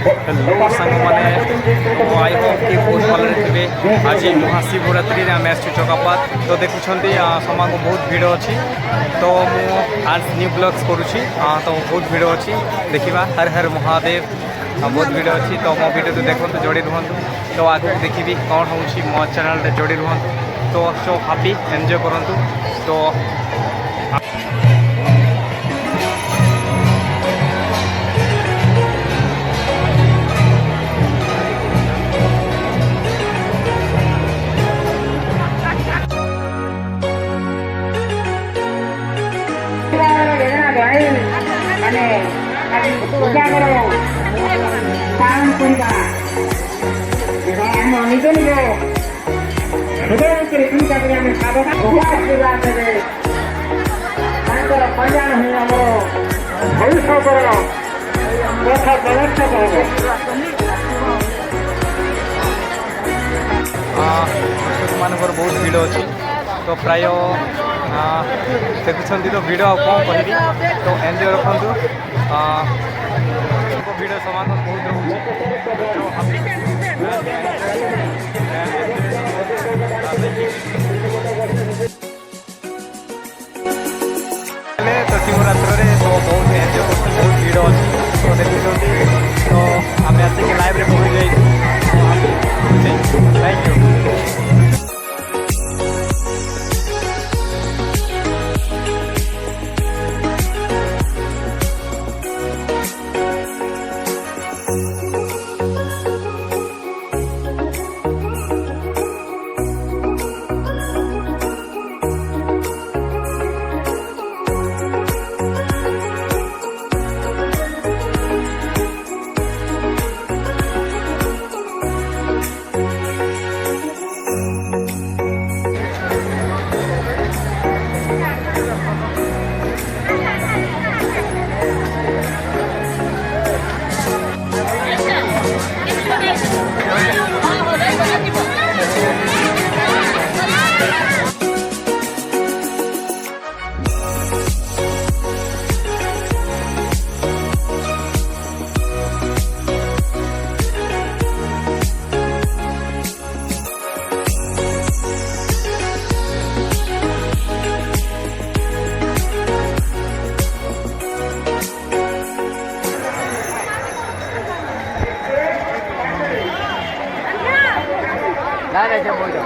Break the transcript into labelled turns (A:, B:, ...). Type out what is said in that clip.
A: Hello सांग मैंने I hope कि बहुत भल थे। आज महाशिवरात्रि आम आसु चकापात तो देखुं समान को बहुत भिड़ अच्छी तो आज न्यू ब्लॉग्स करुँची तो बहुत भिड़ अच्छी देखा हर हर महादेव बहुत भिड़ अच्छी तो मो वीडियो तो देखो जोड़ी रुहतु तो आगे देखी कौन हो मो चैनल जोड़ी रुहतु तो सो हैप्पी एंजॉय करूँ तो
B: पूजा करो पालन करवा निज निज हृदय पूजा कर आशीर्वाद देवे कल्याण हुए आम भविष्य कथा व्यवस्था
A: दर्शक मान बहुत भिड़ अच्छी तो प्राय देखुं तो भिड़ आ कौन कहि तो एंजॉय रखु भिड़ समान बहुत रोचे तो शिवरात्रि तो बहुत एंजॉय कर बहुत भिड़ अच्छी तो देखुं तो आम आसिक लाइव पहुँच जाइए थैंक यू। नहीं नहीं बोल जाओ